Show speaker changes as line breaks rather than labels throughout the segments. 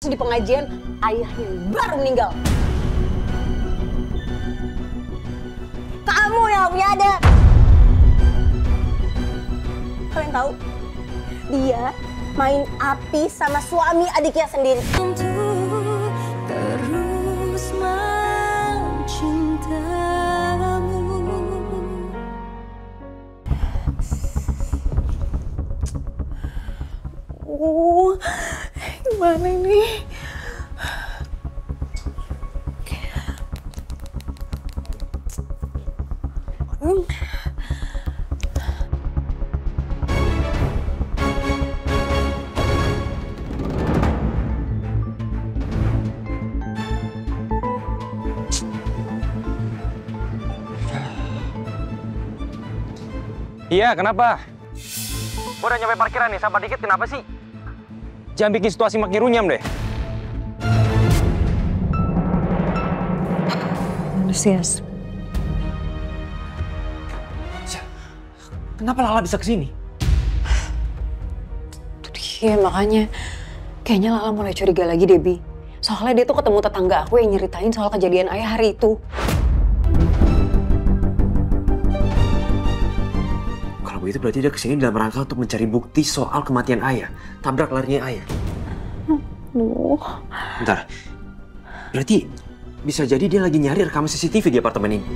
Terus di pengajian, ayahnya baru meninggal.
Kamu yang punya ada. Kalian tahu? Dia main api sama suami adiknya sendiri.
Terus mencintamu.
Gimana ini?
Iya, kenapa? Gua udah nyampe parkiran nih, sabar dikit, kenapa sih? Jangan bikin situasi makin runyam deh.
Antusias.
Kenapa Lala bisa kesini?
Itu dia, makanya kayaknya Lala mulai curiga lagi, Debbie. Soalnya dia tuh ketemu tetangga aku yang nyeritain soal kejadian ayah hari itu.
Kalau begitu berarti dia kesini dalam rangka untuk mencari bukti soal kematian ayah. Tabrak larinya ayah. Bentar. Berarti bisa jadi dia lagi nyari rekaman CCTV di apartemen ini.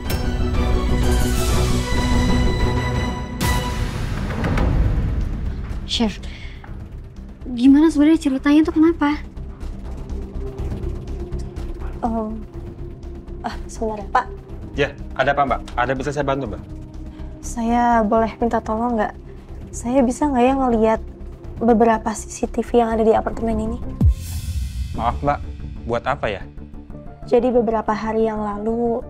Chef, gimana sebenarnya ceritanya tuh kenapa?
Sebentar ya, Pak.
Ya, ada apa Mbak? Ada bisa saya bantu Mbak?
Saya boleh minta tolong nggak? Saya bisa nggak ya ngelihat beberapa CCTV yang ada di apartemen ini?
Maaf Mbak, buat apa ya?
Jadi beberapa hari yang lalu,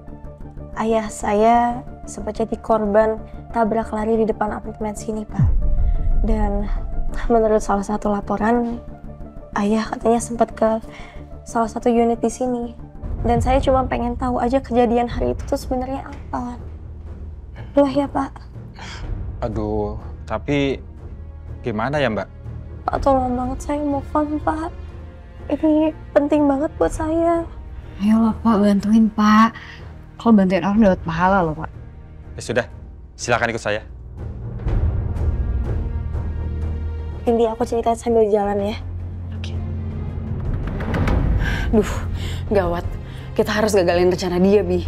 ayah saya sempat jadi korban tabrak lari di depan apartemen sini, Pak. Dan menurut salah satu laporan, ayah katanya sempat ke salah satu unit di sini. Dan saya cuma pengen tahu aja kejadian hari itu tuh sebenarnya apa. Boleh ya, Pak?
Aduh, tapi gimana ya Mbak?
Pak, tolong banget saya move on, Pak. Ini penting banget buat saya.
Ayolah Pak, bantuin Pak. Kalau bantuin orang dapat pahala loh Pak.
Ya sudah, silakan ikut saya.
Ini aku ceritain sambil jalan ya.
Oke. Duh, gawat. Kita harus gagalin rencana dia, Bi.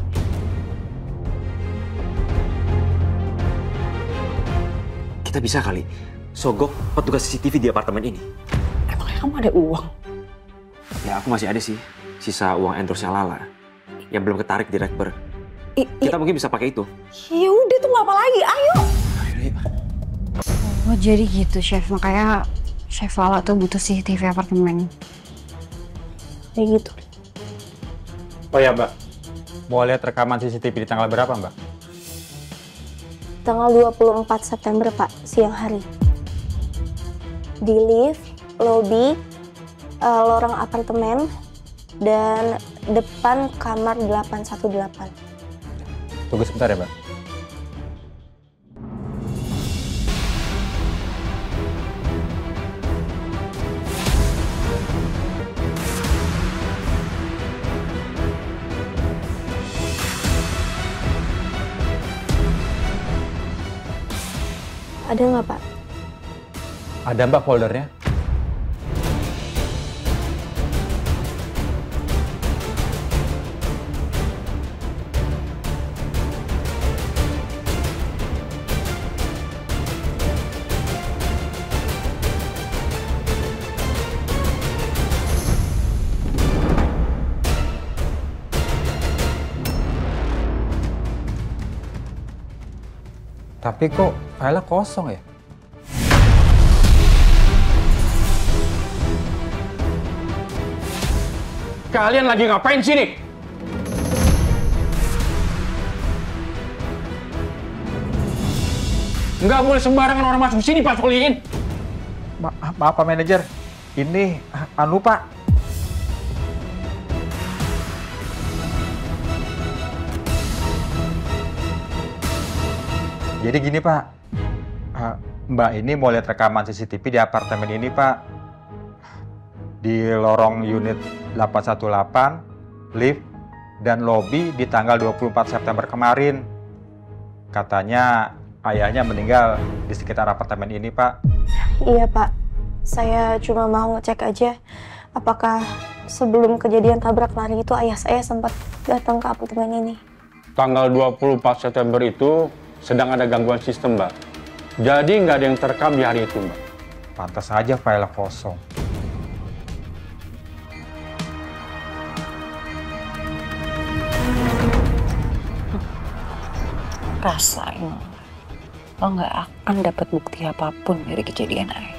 Kita bisa kali sogok petugas CCTV di apartemen ini.
Emangnya kamu ada uang?
Ya aku masih ada sih sisa uang endorse-nya Lala yang belum ketarik di Rekber. Kita mungkin bisa pakai itu.
Ya udah, tunggu apa lagi? Ayo.
Oh jadi gitu Chef, makanya Chef Lala tuh butuh CCTV apartemen.
Kayak gitu.
Oh ya Mbak, mau lihat rekaman CCTV di tanggal berapa Mbak?
Tanggal 24 September, Pak, siang hari. Di lift, lobby, lorong apartemen, dan depan kamar 818.
Tunggu sebentar ya Mbak.
Ada nggak, Pak?
Ada Mbak foldernya. Tapi kok filenya kosong ya? Kalian lagi ngapain sini? Nggak boleh sembarangan orang masuk sini patroliin. Maaf Pak Manajer, ini anu Pak. Jadi gini Pak, Mbak ini mau lihat rekaman CCTV di apartemen ini Pak. di lorong unit 818, lift, dan lobi di tanggal 24 September kemarin. Katanya ayahnya meninggal di sekitar apartemen ini, Pak.
Iya, Pak. Saya cuma mau ngecek aja apakah sebelum kejadian tabrak lari itu ayah saya sempat datang ke apartemen ini.
Tanggal 24 September itu sedang ada gangguan sistem, Mbak. Jadi nggak ada yang terekam di hari itu, Mbak.
Pantas saja file kosong.
Rasain lo nggak akan dapat bukti apapun dari kejadian ayah.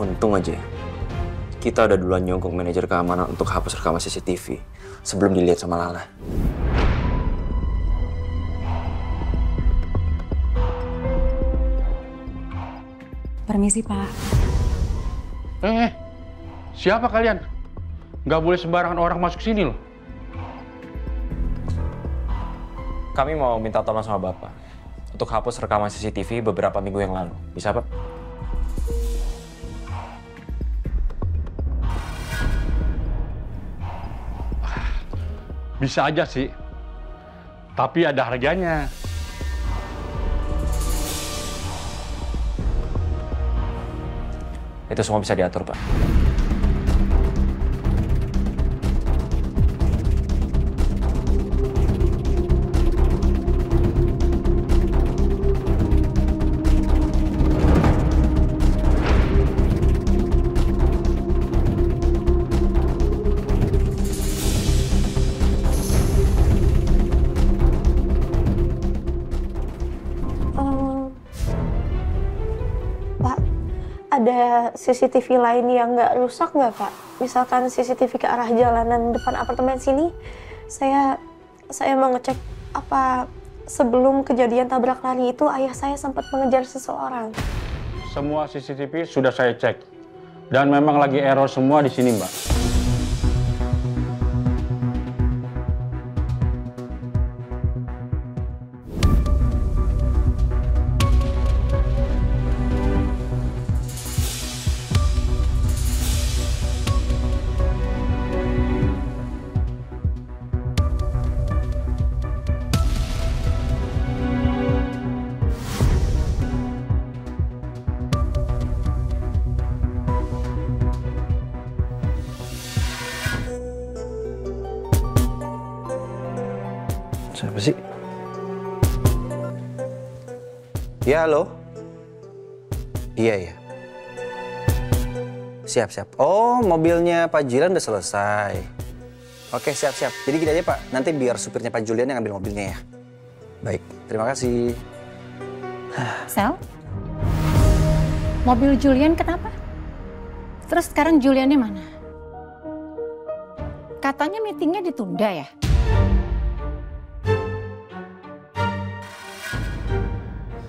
Untung aja kita udah duluan nyogok manajer keamanan untuk hapus rekaman CCTV sebelum dilihat sama Lala.
Permisi, Pak.
Siapa kalian? Nggak boleh sembarangan orang masuk sini loh.
Kami mau minta tolong sama Bapak untuk hapus rekaman CCTV beberapa minggu yang lalu. Bisa, Pak?
Bisa aja sih. Tapi ada harganya.
Itu semua bisa diatur, Pak.
Pak, ada CCTV lain yang nggak rusak nggak, Pak? Misalkan CCTV ke arah jalanan depan apartemen sini, saya mau ngecek apa sebelum kejadian tabrak lari itu ayah saya sempat mengejar seseorang.
Semua CCTV sudah saya cek. Dan memang lagi error semua di sini, Mbak.
Siapa sih? Ya, halo? Iya. Siap. Oh, mobilnya Pak Julian udah selesai. Oke, siap. Jadi gini aja, Pak. Nanti biar supirnya Pak Julian yang ambil mobilnya ya. Baik, terima kasih.
Sel? Mobil Julian kenapa? Terus sekarang Juliannya mana? Katanya meetingnya ditunda ya?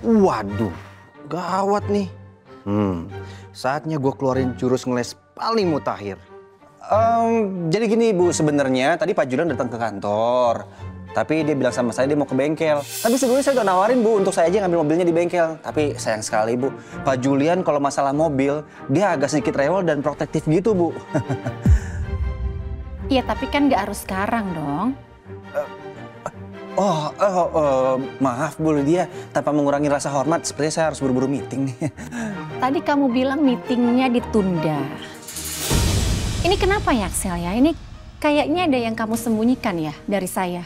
Waduh, gawat nih. Saatnya gue keluarin jurus ngeles paling mutakhir. Jadi gini, Bu, sebenarnya tadi Pak Julian datang ke kantor. Tapi dia bilang sama saya dia mau ke bengkel. Tapi sebelumnya saya udah nawarin, Bu, untuk saya aja ngambil mobilnya di bengkel. Tapi sayang sekali, Bu, Pak Julian kalau masalah mobil, dia agak sedikit rewel dan protektif gitu, Bu.
Iya, tapi kan nggak harus sekarang dong.
Maaf Bu Lydia, tanpa mengurangi rasa hormat, sepertinya saya harus buru-buru meeting nih.
Tadi kamu bilang meetingnya ditunda. Ini kenapa ya, Axel ya? Ini kayaknya ada yang kamu sembunyikan ya dari saya.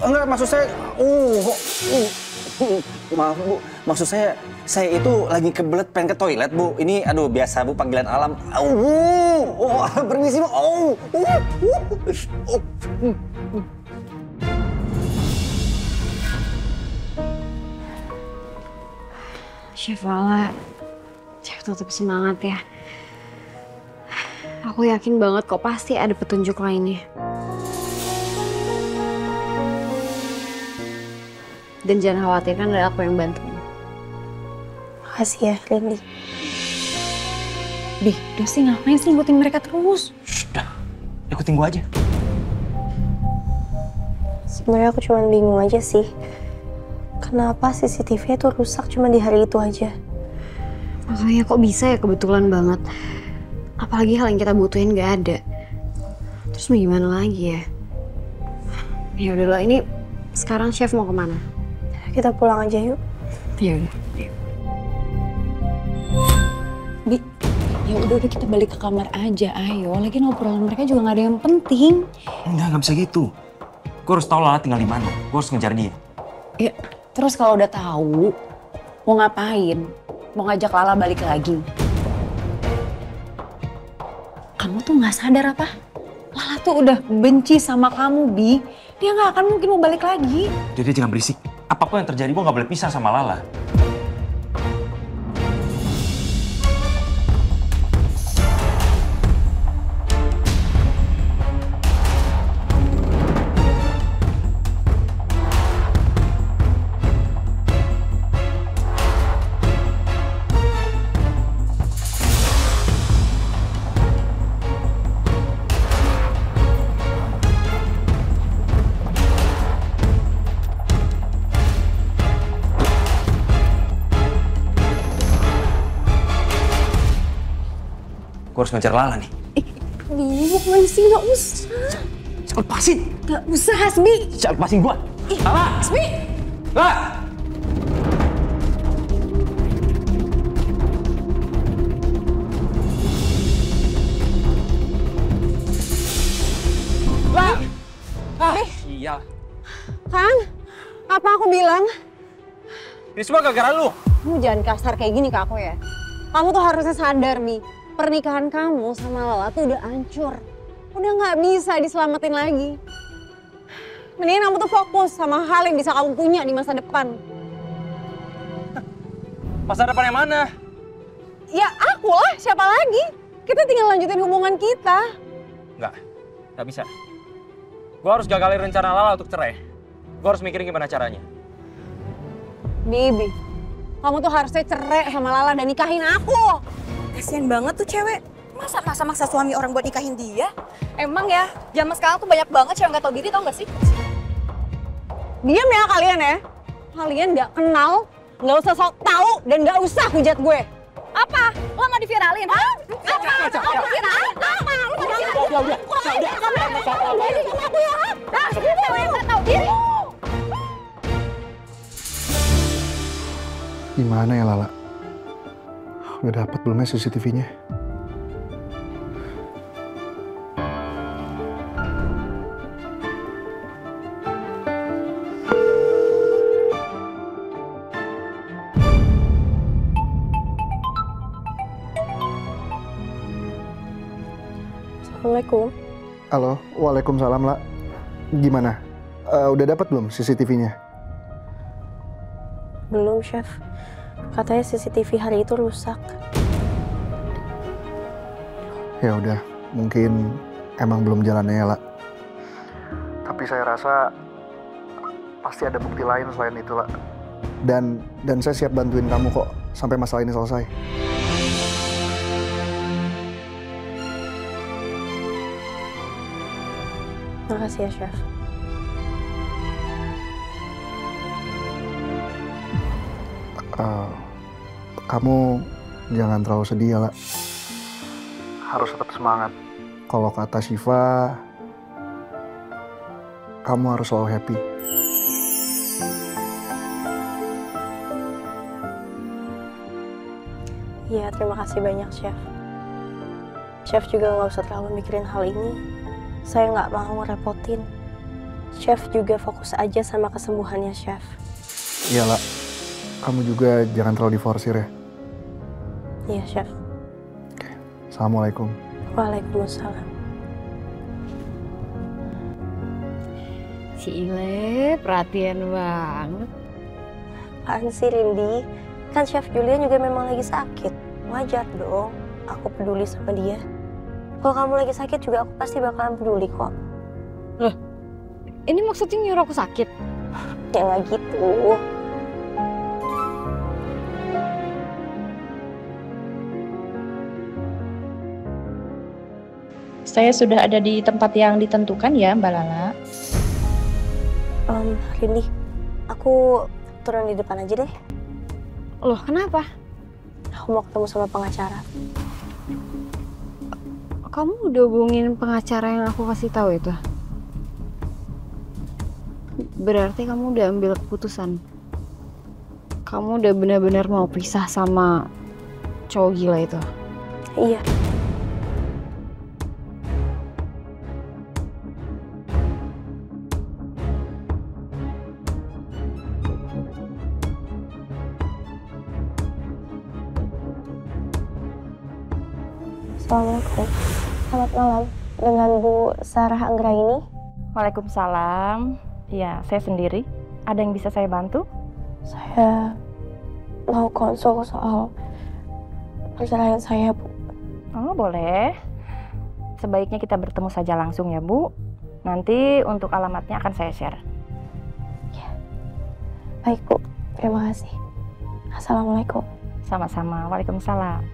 Enggak, maksud saya, maaf Bu, maksud saya itu lagi kebelet pengen ke toilet, Bu. Ini aduh biasa Bu, panggilan alam. Permisi Bu.
Chef Lala, Chef tetap semangat ya. Aku yakin banget kok pasti ada petunjuk lainnya. Dan jangan khawatir, kan ada aku yang bantuin.
Makasih ya, Randy.
Bi, udah sih ngapain sih ngikutin mereka terus?
Sudah, ikutin gua aja.
Sebenarnya aku cuma bingung aja sih. Kenapa CCTV itu rusak cuma di hari itu aja?
Makanya kok bisa ya kebetulan banget. Apalagi hal yang kita butuhin gak ada. Terus mau gimana lagi ya? Ya udahlah, ini sekarang chef mau kemana?
Kita pulang aja yuk.
Ya udah. Bi, ya udah kita balik ke kamar aja, ayo. Lagi obrolan mereka juga gak ada yang penting.
Enggak bisa gitu. Gue harus tahu Lala tinggal di mana. Gue harus ngejar dia.
Ya, terus kalau udah tahu mau ngapain? Mau ngajak Lala balik lagi? Kamu tuh nggak sadar apa? Lala tuh udah benci sama kamu, Bi. Dia nggak akan mungkin mau balik lagi.
Jadi jangan berisik. Apapun yang terjadi, gue nggak boleh pisah sama Lala. Gue harus ngejar Lala nih.
Bi, bukan sih, nggak usah.
Lepasin!
Nggak usah, Hasbi.
Lepasin gue! Lala!
Hasbi!
Lala! Lala! Iya.
Kang, apa aku bilang?
Ini semua gara-gara lu.
Kamu jangan kasar kayak gini ke aku ya. Kamu tuh harusnya sadar, Mi. Pernikahan kamu sama Lala tuh udah hancur. Udah nggak bisa diselamatin lagi. Mendingan kamu tuh fokus sama hal yang bisa kamu punya di masa depan.
Masa depan yang mana?
Ya aku lah, siapa lagi? Kita tinggal lanjutin hubungan kita.
Nggak bisa. Gue harus gagalin rencana Lala untuk cerai. Gue harus mikirin gimana caranya.
Bibi, kamu tuh harusnya cerai sama Lala dan nikahin aku.
Kasian banget tuh cewek. Masa maksa suami orang buat nikahin dia? Emang ya, zaman sekarang tuh banyak banget cewek nggak tahu diri, tau gak sih?
Diam ya kalian ya. Kalian nggak kenal, nggak usah sok tahu dan nggak usah hujat gue.
Apa? Lo mau diviralin? Hah? Apa? Lo mau diviralin? Apa? Lo mau diviralin? Cewek nggak tahu diri.
Gimana ya Lala? Udah dapat belum ya CCTV-nya?
Assalamualaikum.
Halo, waalaikumsalam La. Gimana? Udah dapat belum CCTV-nya?
Belum, Chef. Katanya CCTV hari itu rusak.
Ya udah, mungkin emang belum jalannya ya, La. Tapi saya rasa pasti ada bukti lain selain itu, La. Dan saya siap bantuin kamu kok sampai masalah ini selesai.
Makasih ya, Chef.
Kamu jangan terlalu sedih ya, La. Harus tetap semangat. Kalau kata Syifa, kamu harus selalu happy.
Iya, terima kasih banyak, Chef. Chef juga nggak usah terlalu mikirin hal ini. Saya nggak mau ngerepotin. Chef juga fokus aja sama kesembuhannya, Chef.
Iya, La. Kamu juga jangan terlalu diforsir ya.
Iya, Chef.
Oke. Assalamualaikum.
Waalaikumsalam.
Si Ile perhatian banget.
Apaan sih, Rindi? Kan Chef Julian juga memang lagi sakit. Wajar dong aku peduli sama dia. Kalau kamu lagi sakit juga aku pasti bakalan peduli kok.
Loh, ini maksudnya nyuruh aku sakit?
Ya nggak gitu.
Saya sudah ada di tempat yang ditentukan ya, Mbak Lala.
Rini, aku turun di depan aja deh.
Loh, kenapa?
Aku mau ketemu sama pengacara.
Kamu udah hubungin pengacara yang aku kasih tahu itu? Berarti kamu udah ambil keputusan. Kamu udah benar-benar mau pisah sama cowok gila itu?
Iya. Assalamualaikum. Selamat malam. Dengan Bu Sarah Anggraini.
Waalaikumsalam. Ya, saya sendiri. Ada yang bisa saya bantu?
Saya mau konsul soal perceraian saya, Bu.
Oh, boleh. Sebaiknya kita bertemu saja langsung ya, Bu. Nanti untuk alamatnya akan saya share.
Ya. Baik, Bu. Terima kasih. Assalamualaikum.
Sama-sama. Waalaikumsalam.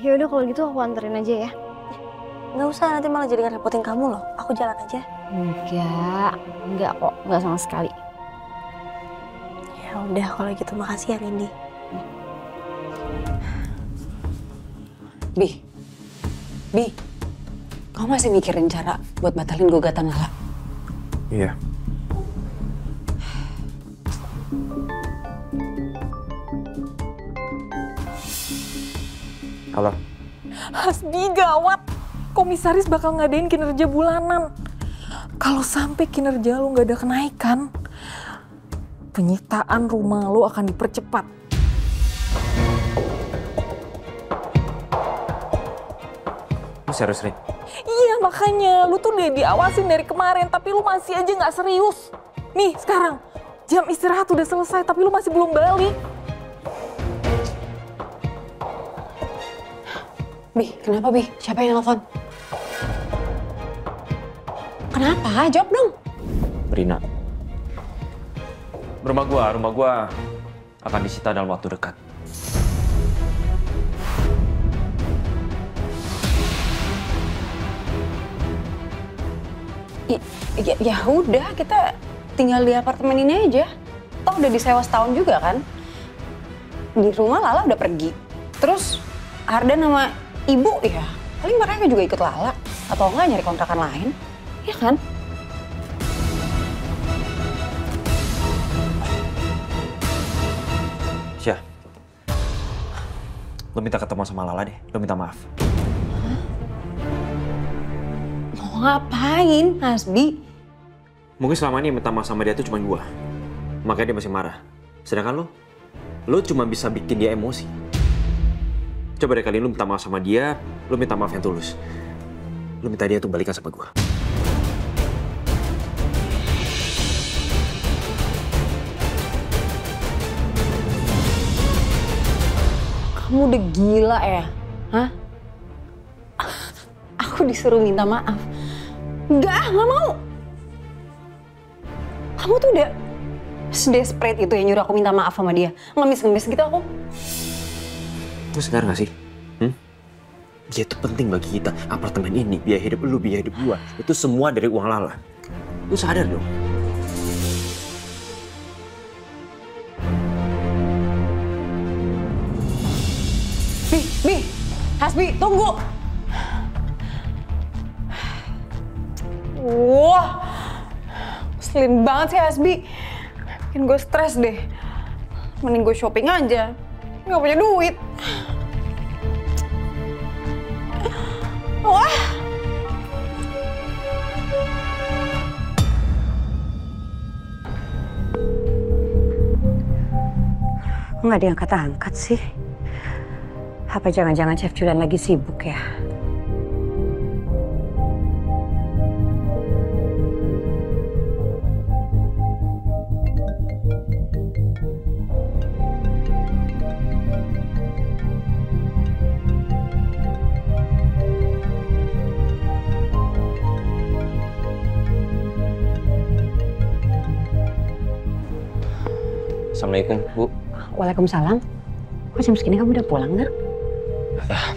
Ya udah kalau gitu aku anterin aja ya.
Nggak usah, nanti malah jadi ngerepotin kamu loh. Aku jalan aja.
Enggak kok, enggak sama sekali.
Ya udah kalau gitu, makasih ya Rindy.
Bi, kamu masih mikirin cara buat batalin gugatan Lala?
Iya. Halo.
Hasbi, gawat. Komisaris bakal ngadain kinerja bulanan. Kalau sampai kinerja lu nggak ada kenaikan, penyitaan rumah lu akan dipercepat.
Lu serius, Rin?
Iya, makanya lu tuh udah diawasin dari kemarin, tapi lu masih aja nggak serius. Nih sekarang jam istirahat udah selesai, tapi lu masih belum balik.
Bi, kenapa Bi? Siapa yang nelfon? Kenapa? Jawab dong.
Rina. Rumah gua akan disita dalam waktu dekat.
Ya udah, kita tinggal di apartemen ini aja. Toh udah disewa setahun juga kan? Di rumah Lala udah pergi. Terus Ardan sama Ibu ya, paling mereka juga ikut Lala. Atau enggak nyari kontrakan lain, ya kan?
Syah, lo minta ketemu sama Lala deh, lo minta maaf.
Hah? Mau ngapain, Hasbi?
Mungkin selama ini yang minta maaf sama dia tuh cuma gua. Makanya dia masih marah. Sedangkan lo cuma bisa bikin dia emosi. Coba deh kali ini lu minta maaf sama dia, lu minta maaf yang tulus. Lu minta dia tuh balikan sama gua.
Kamu udah gila ya? Hah? Aku disuruh minta maaf. Nggak mau. Kamu tuh udah desperate itu ya nyuruh aku minta maaf sama dia. Ngemis-ngemis gitu aku.
Lu sadar gak sih? Dia tuh penting bagi kita. Apartemen ini, biaya hidup lu, biaya hidup gua. Itu semua dari uang Lala. Lu sadar dong.
Bi, Hasbi, tunggu. Wah, ngeselin banget sih Hasbi. Bikin gue stres deh. Mending gue shopping aja. Nggak punya duit. Wah. Kok nggak diangkat-angkat sih? Apa jangan-jangan Chef Julian lagi sibuk ya?
Assalamualaikum, Bu.
Waalaikumsalam. Kok jam segini kamu udah pulang, Nak?
Ya,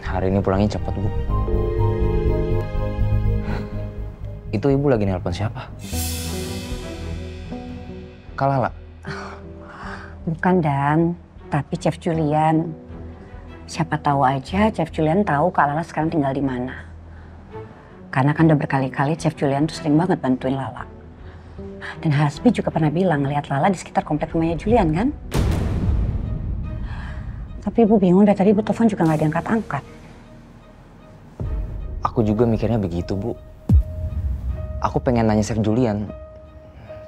hari ini pulangnya cepat, Bu. Itu Ibu lagi nelpon siapa? Kak Lala?
Bukan, Dan. Tapi Chef Julian. Siapa tahu aja Chef Julian tahu Kak Lala sekarang tinggal di mana. Karena kan udah berkali-kali Chef Julian tuh sering banget bantuin Lala. Dan Hasbi juga pernah bilang ngeliat Lala di sekitar komplek rumahnya Julian kan? Tapi Ibu bingung dari tadi Ibu telepon juga nggak diangkat-angkat.
Aku juga mikirnya begitu, Bu. Aku pengen nanya Chef Julian,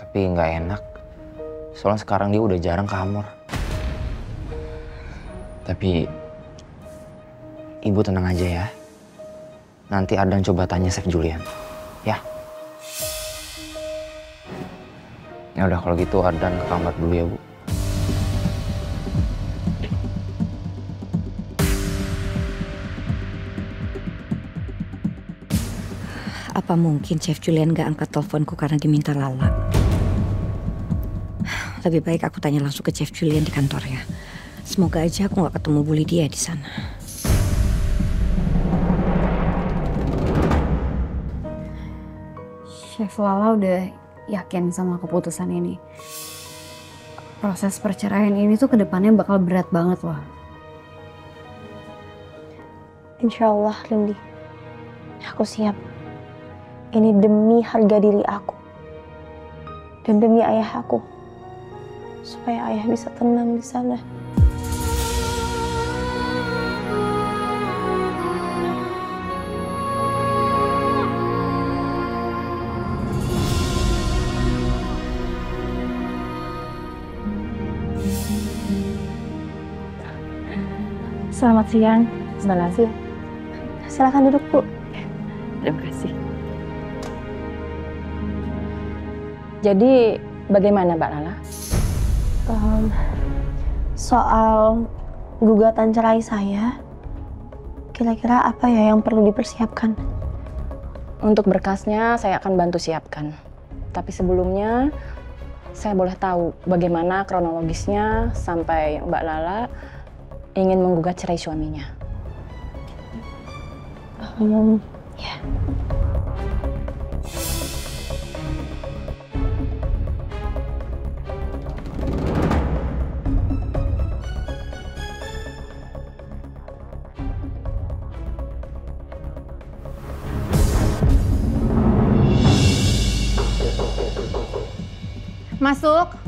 tapi nggak enak. Soalnya sekarang dia udah jarang ke Amor. Tapi Ibu tenang aja ya. Nanti Ardan coba tanya Chef Julian, ya. Ya udah kalau gitu Ardan ke kamar dulu ya, Bu.
Apa mungkin Chef Julian gak angkat teleponku karena diminta Lala? Lebih baik aku tanya langsung ke Chef Julian di kantornya. Semoga aja aku gak ketemu Bu Lydia di sana.
Chef Lala udah yakin sama keputusan ini. Proses perceraian ini tuh kedepannya bakal berat banget loh.
Insya Allah, Lindi. Aku siap. Ini demi harga diri aku. Dan demi ayah aku. Supaya ayah bisa tenang di sana.
Selamat siang, Mbak Lasih.
Silakan duduk, Bu.
Terima kasih. Jadi bagaimana Mbak Lala?
Soal gugatan cerai saya, kira-kira apa ya yang perlu dipersiapkan?
Untuk berkasnya saya akan bantu siapkan. Tapi sebelumnya saya boleh tahu bagaimana kronologisnya sampai Mbak Lala ingin menggugat cerai suaminya.
Ya.
Masuk.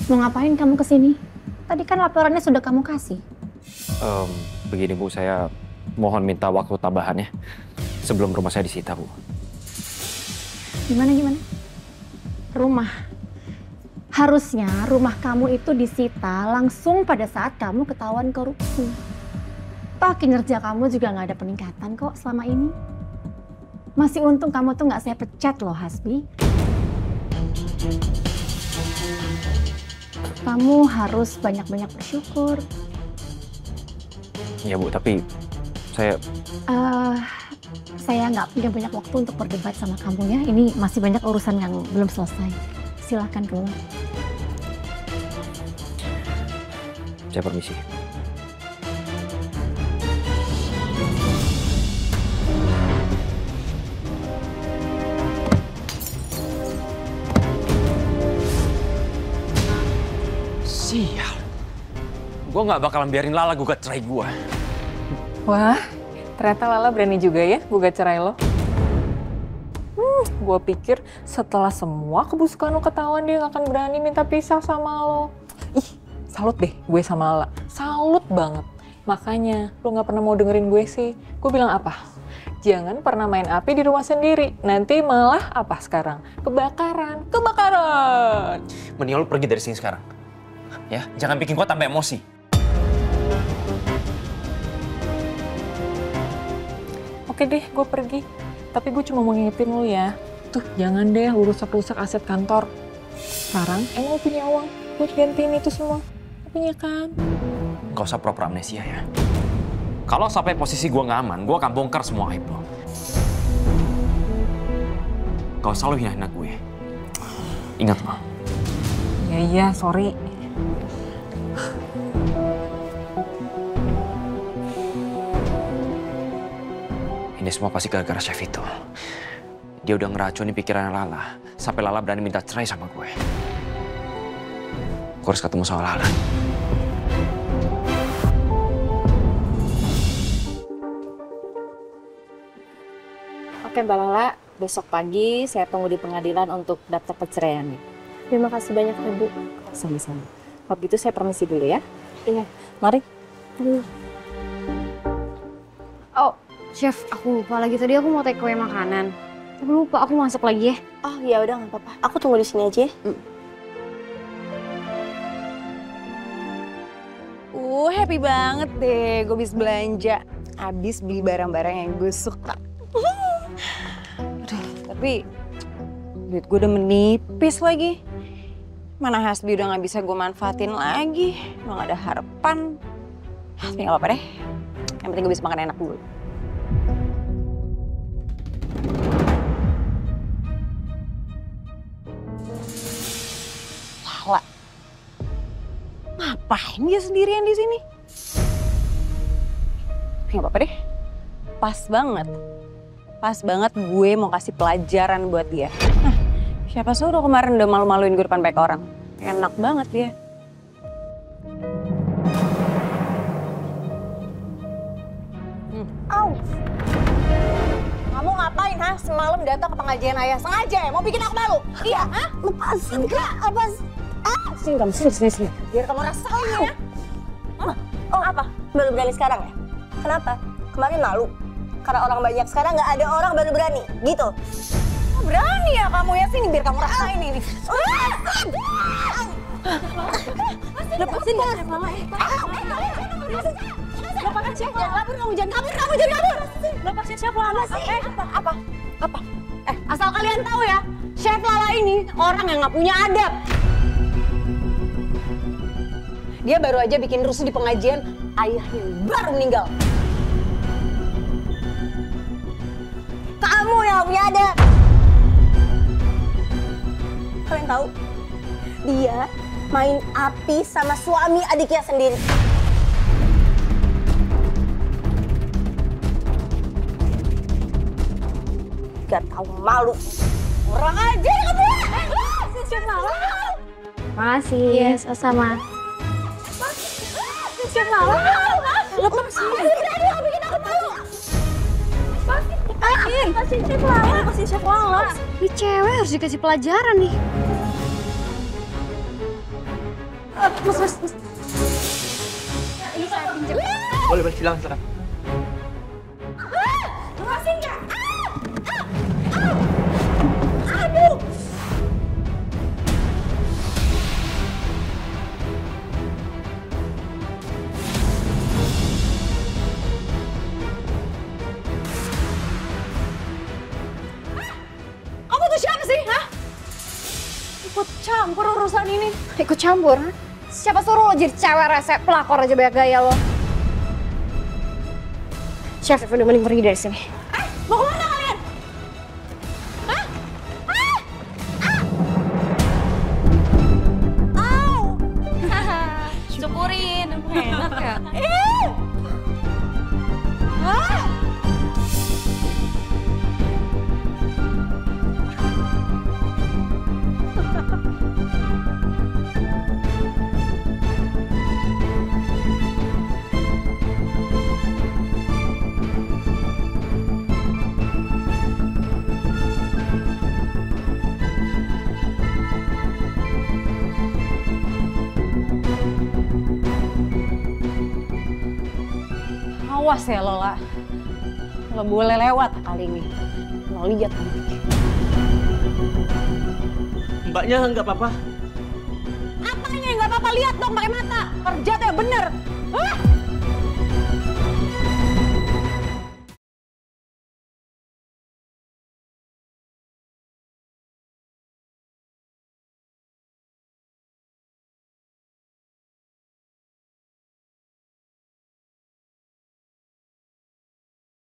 Mau ngapain kamu kesini? Tadi kan laporannya sudah kamu kasih.
Begini Bu, saya mohon minta waktu tambahannya sebelum rumah saya disita, Bu.
Gimana? Rumah. Harusnya rumah kamu itu disita langsung pada saat kamu ketahuan korupsi. Toh kinerja kamu juga nggak ada peningkatan kok selama ini. Masih untung kamu tuh nggak saya pecat loh, Hasbi. Kamu harus banyak-banyak bersyukur.
Ya Bu, tapi saya
nggak punya banyak waktu untuk berdebat sama kamu ya. Ini masih banyak urusan yang belum selesai. Silakan keluar.
Saya permisi. Sial. Gue nggak bakalan biarin Lala gugat cerai gue.
Wah, ternyata Lala berani juga ya gugat cerai lo. Gue pikir setelah semua kebusukan lo ketahuan dia gak akan berani minta pisah sama lo. Ih, salut deh gue sama Lala. Salut banget. Makanya lo gak pernah mau dengerin gue sih. Gue bilang apa? Jangan pernah main api di rumah sendiri. Nanti malah apa sekarang? Kebakaran. Kebakaran!
Mending lo pergi dari sini sekarang. Ya, jangan bikin gue tambah emosi.
Oke deh, gue pergi. Tapi gue cuma mau ngingetin lo ya. Tuh, jangan deh rusak-rusak aset kantor. Sekarang emang lo punya uang buat gantiin itu semua. Lo punya kan?
Gak usah pura-pura amnesia ya. Kalau sampai posisi gue nggak aman, gue akan bongkar semua aib lo. Gak usah lo hina-hina gue. Ingat loh.
Iya, sorry.
Ini semua pasti gara-gara chef itu. Dia udah ngeracunin pikirannya Lala, sampai Lala berani minta cerai sama gue. Gue harus ketemu sama Lala.
Oke Mbak Lala, besok pagi saya tunggu di pengadilan untuk daftar perceraiannya.
Terima kasih banyak Ibu.
Sama-sama. Kalau begitu saya permisi dulu ya.
Iya.
Mari.
Oh, Chef, aku lupa lagi. Tadi aku mau take away makanan. Tapi lupa, aku masuk lagi ya.
Oh ya udah nggak apa-apa. Aku tunggu di sini aja ya.
Happy banget deh. Gue habis belanja. Habis beli barang-barang yang gue suka. Aduh, tapi duit gue udah menipis lagi. Mana Hasbi udah gak bisa gue manfaatin lagi. Udah gak ada harapan. Tapi gak apa-apa deh. Yang penting gue bisa makan enak dulu. Lala. Ngapain dia sendirian di sini? Gak apa-apa deh. Pas banget. Pas banget gue mau kasih pelajaran buat dia. Nah, siapa suruh kemarin udah malu-maluin gue depan banyak orang. Enak banget dia. Au! Kamu ngapain, ha? Semalam datang ke pengajian ayah. Sengaja ya? Mau bikin aku malu? Iya, ha? Lepasin. Enggak, apa? Sini kamu, sini. Biar kamu rasain ya.
Oh apa? Baru berani sekarang ya? Kenapa? Kemarin malu? Karena orang banyak, sekarang nggak ada orang baru berani, gitu?
Berani ya kamu ya, sini biar kamu rasain ini. Lepasin ya, Chef Lala. Lepasin Chef Lala. Kabur kamu, jangan kabur. Lepasin Chef Lala. Apa? Asal kalian tahu ya, Chef Lala ini orang yang nggak punya adab. Dia baru aja bikin rusuh di pengajian, ayahnya baru meninggal.
Kamu yang punya adab. Kalian tahu? Dia main api sama suami adiknya sendiri. Gak tahu malu.
Kurang ajar kamu. Chef Lala.
Makasih. Iya, sama-sama.
Chef Lala. Lepasin. Udah bikin aku malu. Lepasin Chef Lala.
Ini cewek harus dikasih pelajaran nih. Mas. Ini saya pinjam.
Boleh, silakan.
Lepasin nggak? Aduh. Kamu tuh siapa sih, hah? Ikut campur urusan ini.
Ikut campur? Siapa suruh lo jadi cewek rese, pelakor aja banyak gaya lo. Chef, udah mending pergi dari sini.
Mau kemana kalian? Hah? Au!
Syukurin, enak ya.
Awas ya Lola. Lo boleh lewat kali ini. Lo lihat nanti.
Mbaknya nggak apa-apa.
Apanya yang nggak apa-apa? Lihat dong pakai mata. Kerja tuh yang bener. Hah?